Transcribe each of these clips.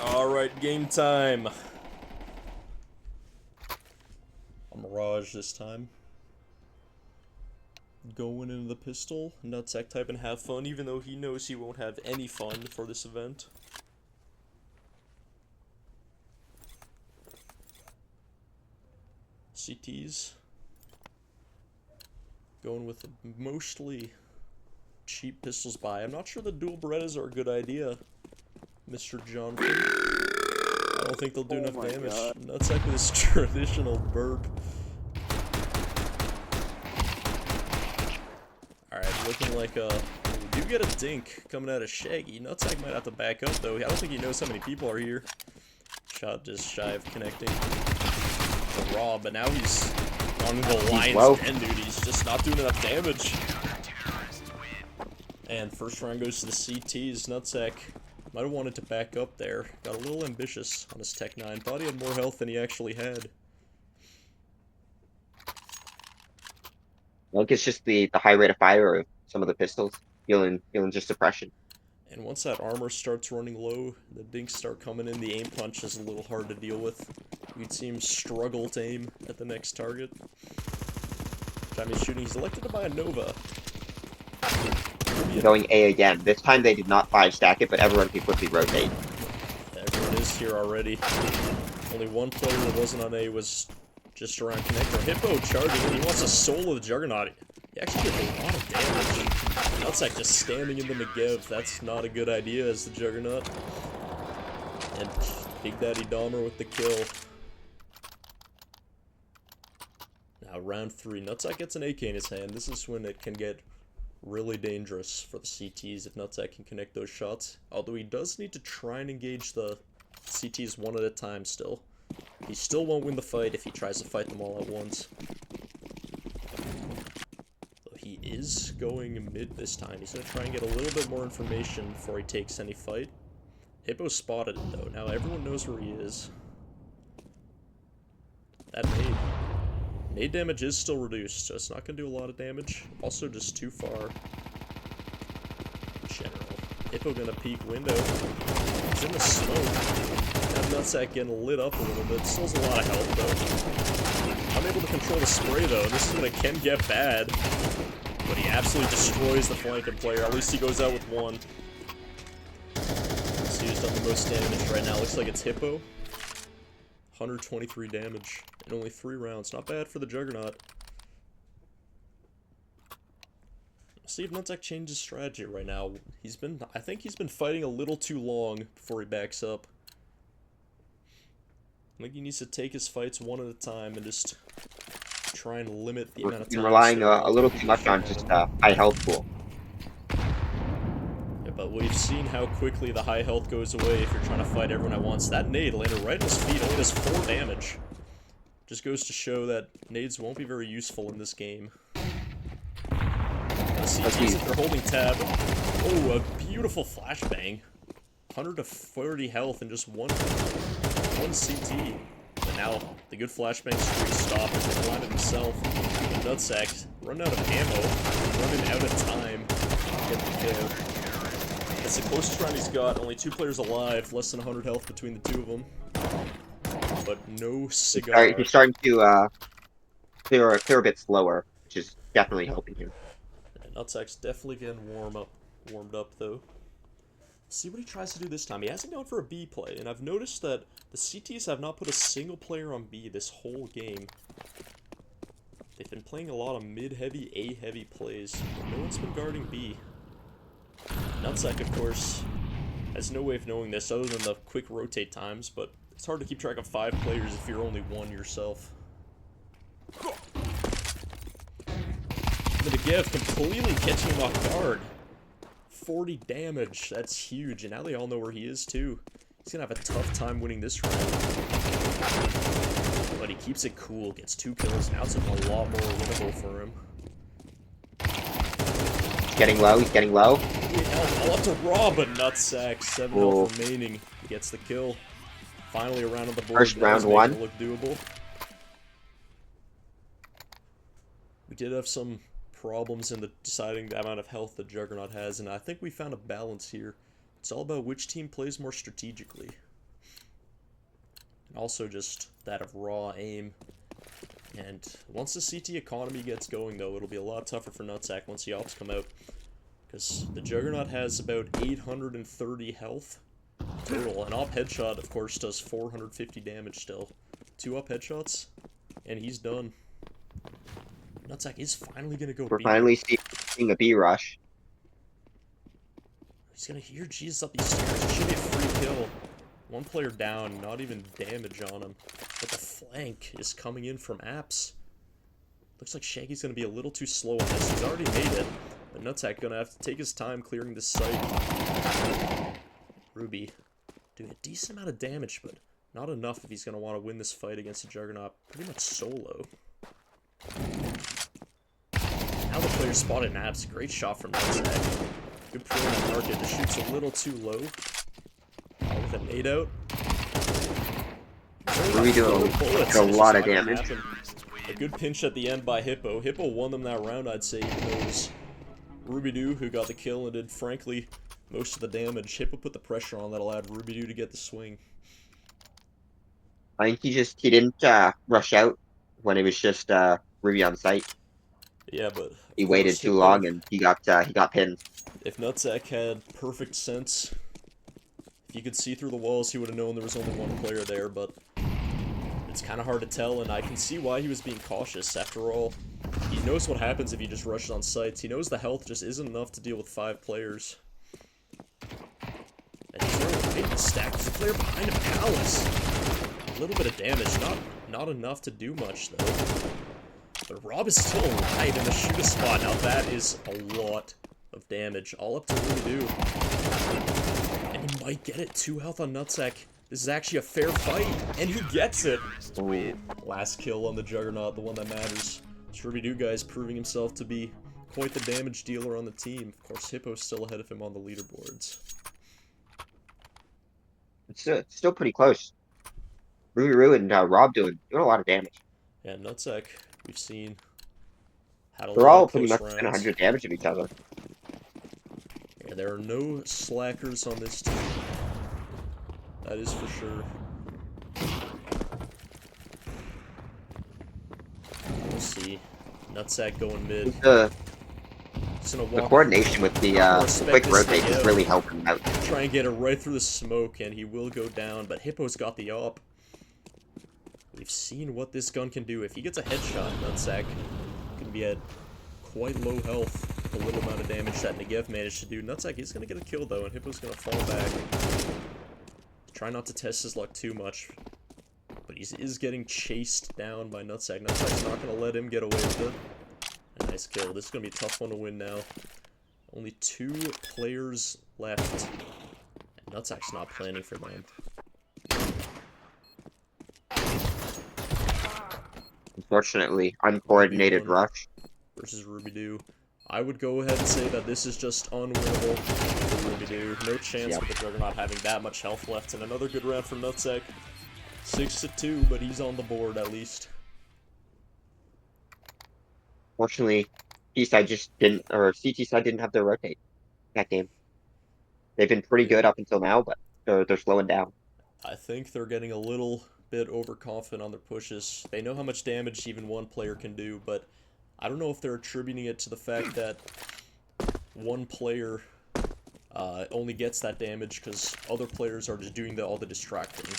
Alright, game time. A Mirage this time. Going into the pistol, nutsack type and have fun, even though he knows he won't have any fun for this event. CTs. Going with mostly cheap pistols by. I'm not sure the dual Berettas are a good idea, Mr. Johnson. I don't think they'll do enough damage. Nutsack with his traditional burp. Alright, looking like we do get a dink coming out of Shaggy. Nutsack might have to back up though. I don't think he knows how many people are here. Shot just shy of connecting. Raw, but now he's on the Lion's Den, dude. He's just not doing enough damage. And first round goes to the CTs. Nutsack might have wanted to back up there. Got a little ambitious on his Tech 9. Thought he had more health than he actually had. I think it's just the high rate of fire of some of the pistols. Feeling just suppression. And once that armor starts running low, the dinks start coming in, the aim punch is a little hard to deal with. You'd see him struggle to aim at the next target. Time he's shooting, he's elected to buy a Nova. Going A again. This time they did not 5-stack it, but everyone can quickly rotate. Everyone is here already. Only one player that wasn't on A was just around connector. Hippo charging in, he wants a solo the Juggernaut. He actually did a lot of damage. Nutsack just standing in the Negev. That's not a good idea as the Juggernaut. And Big Daddy Dahmer with the kill. Now round 3. Nutsack gets an AK in his hand. This is when it can get really dangerous for the CTs if Nutsack can connect those shots. Although he does need to try and engage the CTs one at a time still. He still won't win the fight if he tries to fight them all at once. He is going mid this time. He's going to try and get a little bit more information before he takes any fight. Hippo spotted it though. Now everyone knows where he is. That nade. Nade damage is still reduced, so it's not going to do a lot of damage. Also just too far. General. Hippo going to peek window. He's in the smoke. Now Nutsack getting lit up a little bit. Still has a lot of health though. Unable to control the spray though. This is when it can get bad. But he absolutely destroys the flanking player. At least he goes out with one. So he's done the most damage right now. Looks like it's Hippo. 123 damage in only 3 rounds. Not bad for the Juggernaut. See if Nutsack changes strategy right now. I think he's been fighting a little too long before he backs up. I think he needs to take his fights one at a time and just try and limit the amount of time. Relying a little too much on just high health pool. Yeah, but we've seen how quickly the high health goes away if you're trying to fight everyone at once. That nade landed right in his feet, only does 4 damage. Just goes to show that nades won't be very useful in this game. CTs, they're holding tab. Oh, a beautiful flashbang. 100 to 40 health and just one CT. But now the good flashbang streak stopped and he landed himself. Nutsack running out of ammo, running out of time. Get the kill. That's the closest round he's got. Only 2 players alive, less than 100 health between the 2 of them. But no cigar. He's starting to clear a bit slower, which is definitely helping him. Nutsack's definitely getting warmed up though. See what he tries to do this time. He hasn't gone for a B play, and I've noticed that the CTs have not put a single player on B this whole game. They've been playing a lot of mid-heavy, A-heavy plays, but no one's been guarding B. Nutsack, of course, has no way of knowing this other than the quick rotate times, but it's hard to keep track of 5 players if you're only 1 yourself. The Negev completely catching him off guard. 40 damage, that's huge, and now they all know where he is too. He's gonna have a tough time winning this round. But he keeps it cool, gets 2 kills, now it's a lot more winnable for him. He's getting low, he's getting low. All up to Raw, but Nutsack, 7 health remaining. He gets the kill. Finally a round on the board. First round 1. Look doable. We did have some problems in deciding the amount of health the Juggernaut has, and I think we found a balance here. It's all about which team plays more strategically. Also just that of raw aim. And once the CT economy gets going, though, it'll be a lot tougher for Nutsack once the ops come out. Because the Juggernaut has about 830 health total. An op headshot, of course, does 450 damage still. 2 up headshots, and he's done. Nutsack is finally going to go We're B. finally seeing a B rush. He's going to hear Jesus up these stairs. It should be a free kill. 1 player down, not even damage on him. But the flank is coming in from apps. Looks like Shaggy's going to be a little too slow on this. He's already made it. But Nutsack going to have to take his time clearing this site. Ruby doing a decent amount of damage, but not enough if he's going to want to win this fight against the Juggernaut pretty much solo. Now the player spotted an apps. Great shot from Nutsack. Good play on the market. The shoot's a little too low. With a nade out. Ruby doing a lot of damage. A good pinch at the end by Hippo. Hippo won them that round, I'd say. It was Ruby-Doo who got the kill and did, frankly, most of the damage. Hippo put the pressure on that allowed Ruby-Doo to get the swing. I think he didn't rush out when it was just Ruby on site. Yeah, but he waited too long and he got pinned. If Nutsack had perfect sense, if you could see through the walls, he would have known there was only 1 player there, but it's kind of hard to tell, and I can see why he was being cautious. After all, he knows what happens if he just rushes on sites. He knows the health just isn't enough to deal with 5 players. And he's really right to stack. There's a player behind him, Palace. A little bit of damage, not enough to do much, though. But Rob is still alive in the shoot spot. Now that is a lot of damage. All up to Ruby-Doo. And he might get it. 2 health on Nutsack. This is actually a fair fight. And he gets it. Last kill on the Juggernaut, the one that matters. This Ruby-Doo guy's proving himself to be quite the damage dealer on the team. Of course, Hippo's still ahead of him on the leaderboards. It's still pretty close. Ruby-Roo and Rob doing a lot of damage. Yeah, Nutsack, we've seen, had a They're lot all of pretty close much rounds. within 100 damage of each other. Yeah, there are no slackers on this team. That is for sure. We'll see. Nutsack going mid. The The coordination with the quick rotate is really helping him out. Try and get it right through the smoke, and he will go down, but Hippo's got the up. We've seen what this gun can do. If he gets a headshot, Nutsack can be at quite low health with the little amount of damage that Negev managed to do. Nutsack is going to get a kill, though, and Hippo's going to fall back. Try not to test his luck too much. But he is getting chased down by Nutsack. Nutsack's not going to let him get away with it. A nice kill. This is going to be a tough one to win now. Only 2 players left. And Nutsack's not planning for them. Unfortunately, uncoordinated rush. Versus Ruby-Doo. I would go ahead and say that this is just unwinnable for Ruby-Doo. No chance with the Juggernaut having that much health left. And another good round from Nutsack. 6-2, but he's on the board at least. Fortunately, CT side didn't have their rotate that game. They've been pretty good up until now, but they're slowing down. I think they're getting a little bit overconfident on their pushes. They know how much damage even 1 player can do, but I don't know if they're attributing it to the fact that 1 player only gets that damage because other players are just doing all the distracting.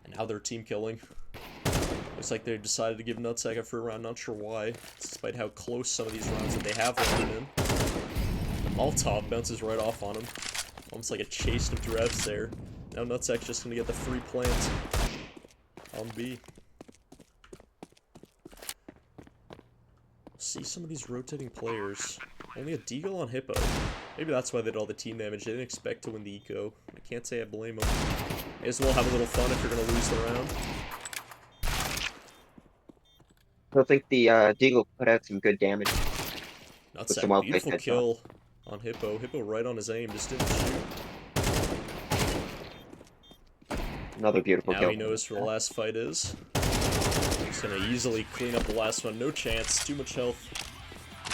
And now they're team killing. Looks like they decided to give Nutsack a free round, not sure why, despite how close some of these rounds that they have landed in. The Molotov bounces right off on him. Almost like it chased him through F's there. Now Nutsack's just gonna get the free plant on B. See some of these rotating players. Only a deagle on Hippo. Maybe that's why they did all the team damage. They didn't expect to win the eco. I can't say I blame them. May as well have a little fun if you're gonna lose the round. I think the Deagle put out some good damage. Nutsack, beautiful kill on Hippo. Hippo right on his aim, just didn't shoot. Another beautiful kill. Now he knows where the last fight is. He's gonna easily clean up the last one. No chance, too much health.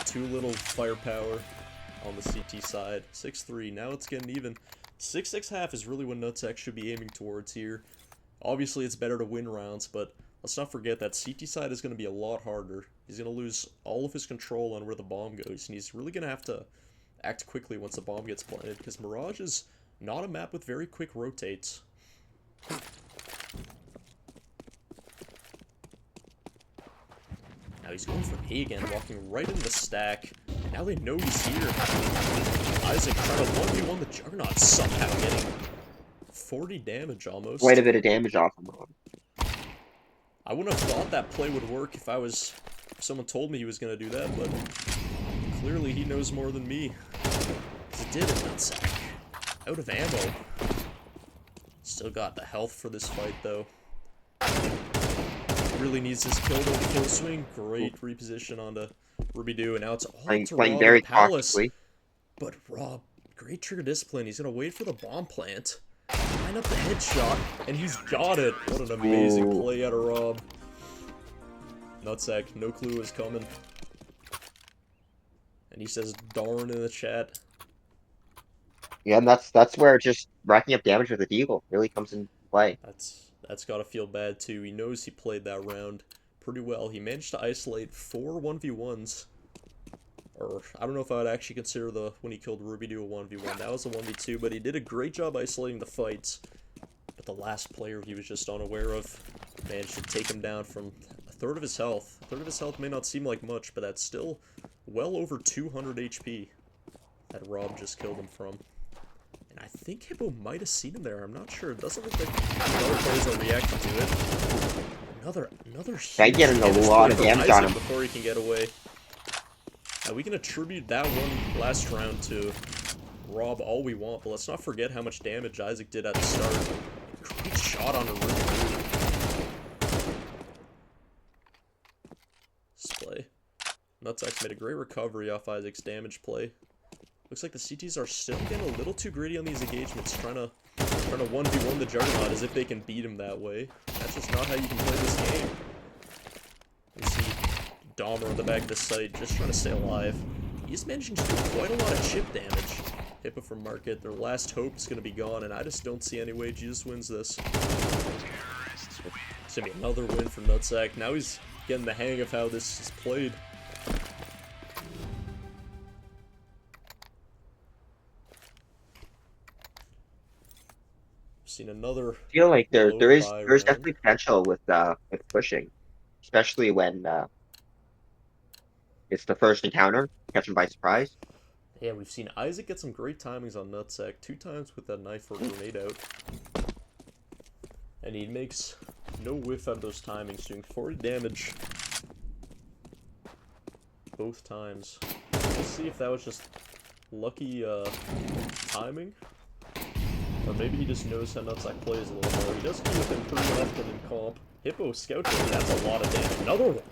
Too little firepower on the CT side. 6-3, now it's getting even. 6-6 half is really what Nutsack should be aiming towards here. Obviously, it's better to win rounds, but let's not forget that CT side is going to be a lot harder. He's going to lose all of his control on where the bomb goes, and he's really going to have to act quickly once the bomb gets planted, because Mirage is not a map with very quick rotates. Now he's going for A again, walking right into the stack. Now they know he's here. Isaac trying to 1v1 the Juggernaut, somehow getting 40 damage almost. Quite a bit of damage off him. I wouldn't have thought that play would work if someone told me he was going to do that, but clearly he knows more than me. He did it, nutsack. Out of ammo. Still got the health for this fight, though. Really needs this kill though. Full swing. Great reposition onto Ruby-Doo, and now it's all to Playing Rob very the Palace. cautiously. But Rob, great trigger discipline. He's going to wait for the bomb plant. Line up the headshot, and he's got it. What an amazing play out of Rob. Nutsack, no clue was coming. And he says darn in the chat. Yeah, and that's where just racking up damage with a deagle really comes into play. That's gotta feel bad too. He knows he played that round pretty well. He managed to isolate 4 1v1s. Or, I don't know if I would actually consider when he killed Ruby-Doo a 1v1. That was a 1v2, but he did a great job isolating the fights. But the last player he was just unaware of managed to take him down from a third of his health. A third of his health may not seem like much, but that's still well over 200 HP that Rob just killed him from. And I think Hippo might have seen him there. I'm not sure. It doesn't look like other players are reacting to it. Another huge getting a lot of damage on him before he can get away. Now we can attribute that one last round to Rob all we want, but let's not forget how much damage Isaac did at the start. Great shot on the roof. This play. Nutsack's made a great recovery off Isaac's damage play. Looks like the CTs are still getting a little too greedy on these engagements, trying to 1v1 the Juggernaut as if they can beat him that way. That's just not how you can play this game. You see Dahmer on the back of the site, just trying to stay alive. He's managing to do quite a lot of chip damage. Hippo from Market, their last hope is going to be gone, and I just don't see any way Jesus wins this. It's going to be another win for Nutsack. Now he's getting the hang of how this is played. Seen another. I feel like there's round. definitely potential with pushing, especially when it's the first encounter, catch him by surprise. Yeah, we've seen Isaac get some great timings on Nutsack, 2 times with that knife or grenade out. And he makes no whiff out of those timings, doing 40 damage both times. We'll see if that was just lucky timing. Or maybe he just knows how Nutsack plays a little more. He does do with him pretty often in comp. Hippo scout him, that's a lot of damage. Another one!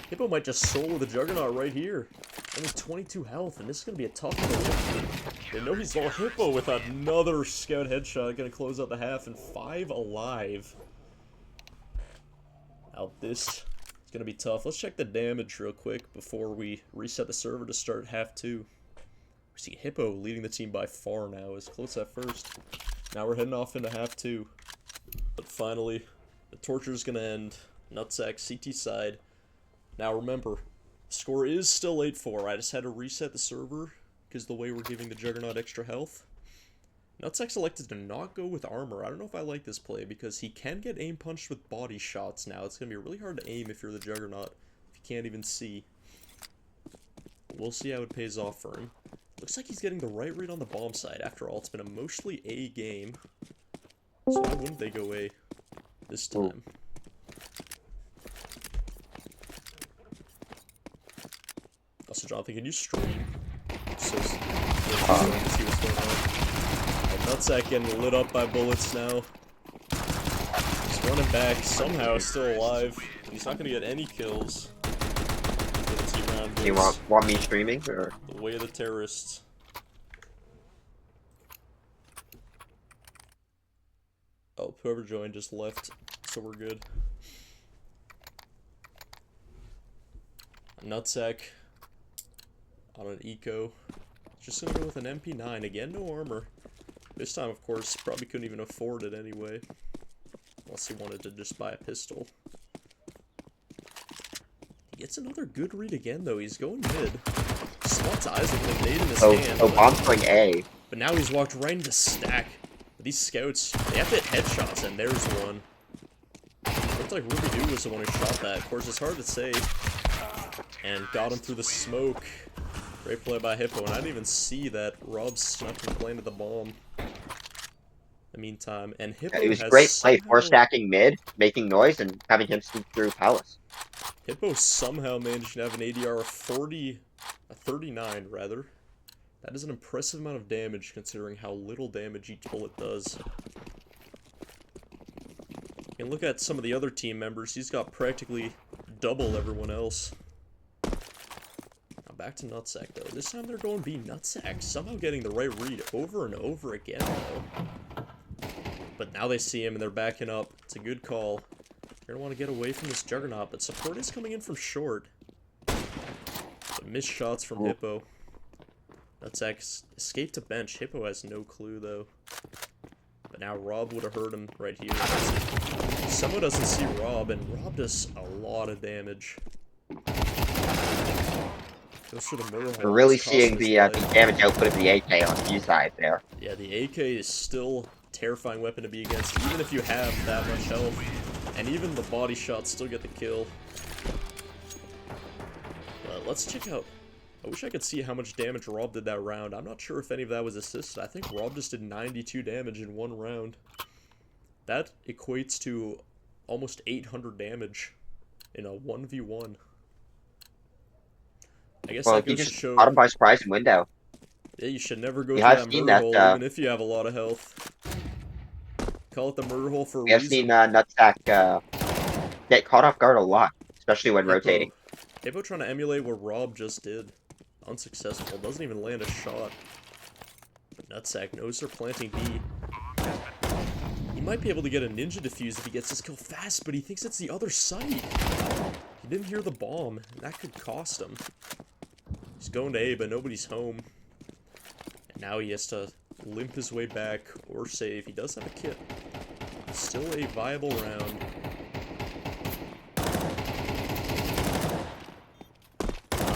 Hippo might just solo the Juggernaut right here. Only 22 health, and this is going to be a tough one to win. They know he's all Hippo with another scout headshot, going to close out the half, and 5 alive. Now this is going to be tough. Let's check the damage real quick before we reset the server to start half 2. We see Hippo leading the team by far now, as close at first. Now we're heading off into half 2. But finally, the torture is going to end. Nutsack, CT side. Now remember, the score is still 8-4. I just had to reset the server because the way we're giving the Juggernaut extra health. Nutsack's elected to not go with armor. I don't know if I like this play because he can get aim punched with body shots now. It's going to be really hard to aim if you're the Juggernaut, if you can't even see. We'll see how it pays off for him. Looks like he's getting the right read on the bomb side. After all, it's been a mostly A game. So why wouldn't they go A this time? Also, Jonathan, can you stream? So see what's going on. Nutsack getting lit up by bullets now. He's running back, somehow still alive. He's not going to get any kills. Do you want me streaming, or? The way of the terrorists. Oh, whoever joined just left, so we're good. Nutsack on an eco. Just gonna go with an MP9 again, no armor. This time, of course, probably couldn't even afford it anyway. unless he wanted to just buy a pistol. He gets another good read again, though. He's going mid. Spots Isaac with a nade in his hand. Oh, bomb's going A. But now he's walked right into stack. These scouts, they have to hit headshots, and there's one. Looked like Ruby Doo was the one who shot that. Of course, it's hard to say. And got him through the smoke. Great play by Hippo, and I didn't even see that Rob snuck and planted the bomb. In the meantime, and Hippo It was has great play, somehow... 4-stacking mid, making noise, and having him sneak through Palace. Hippo somehow managed to have an ADR of 39, rather. That is an impressive amount of damage, considering how little damage each bullet does. You can look at some of the other team members. He's got practically double everyone else. Now back to Nutsack, though. This time they're going B. Nutsack somehow getting the right read over and over again, though. But now they see him and they're backing up. It's a good call. They're going to want to get away from this Juggernaut, but support is coming in from short. But missed shots from Hippo. Nutsack escaped to bench. Hippo has no clue, though. But now Rob would have heard him right here. Someone doesn't see Rob, and Rob does a lot of damage. Goes for the murder hole. We're really seeing the damage output of the AK on B side there. Yeah, the AK is still a terrifying weapon to be against, even if you have that much health. And even the body shots still get the kill. But let's check out. I wish I could see how much damage Rob did that round. I'm not sure if any of that was assisted. I think Rob just did 92 damage in one round. That equates to almost 800 damage in a 1v1. I guess Well, that he goes to just show... caught him by surprise and window. Yeah, you should never go We through have that seen murder that, hole, even if you have a lot of health. Call it the murder hole for a We have reason. seen Nutsack get caught off guard a lot, especially when rotating. Hippo trying to emulate what Rob just did. Unsuccessful. Doesn't even land a shot. But Nutsack knows they're planting B. He might be able to get a ninja defuse if he gets this kill fast, but he thinks it's the other side. He didn't hear the bomb, and that could cost him. He's going to A, but nobody's home. And now he has to limp his way back or save. He does have a kit. Still a viable round.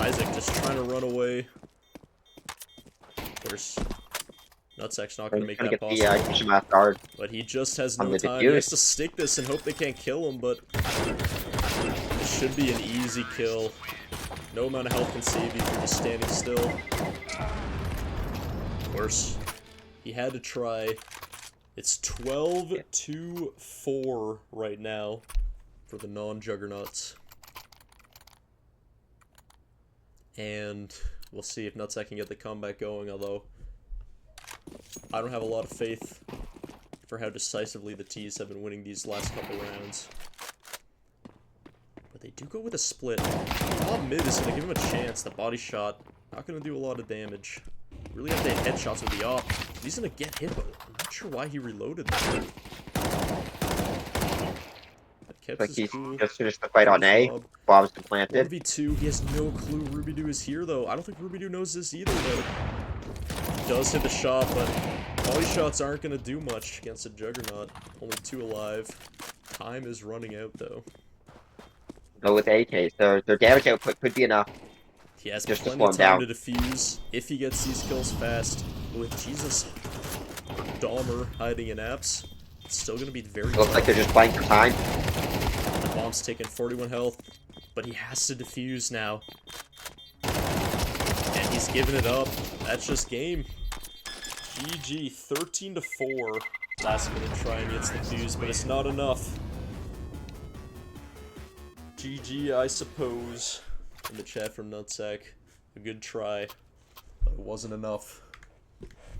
Isaac just trying to run away. Of course, Nutsack's not going to make that possible. But he just has no time. He has to stick this and hope they can't kill him, but it should be an easy kill. No amount of health can save you from just standing still. Of course, he had to try. It's 12-4 right now for the non-Juggernauts. And we'll see if Nutsack can get the comeback going, although I don't have a lot of faith for how decisively the T's have been winning these last couple rounds. But they do go with a split. Bob mid is going to give him a chance. The body shot, not going to do a lot of damage. Really have to hit headshots with the op. He's going to get Hippo. I'm not sure why he reloaded that. Like he's just finished the fight on A. Bob's been planted. 1v2, he has no clue Ruby Doo is here, though. I don't think Ruby Doo knows this either, though. He does hit the shot, but volley shots aren't going to do much against a Juggernaut. Only 2 alive. Time is running out, though. Go with AKs. Their damage output could be enough. He has plenty of time to defuse if he gets these kills fast. With Jesus, Dahmer hiding in apps, it's still going to be very Looks like they're just playing for time. The bomb's taking 41 health, but he has to defuse now. And he's giving it up. That's just game. GG, 13-4. Last minute try and gets the fuse, but it's not enough. GG, I suppose. In the chat from Nutsack. A good try, but it wasn't enough.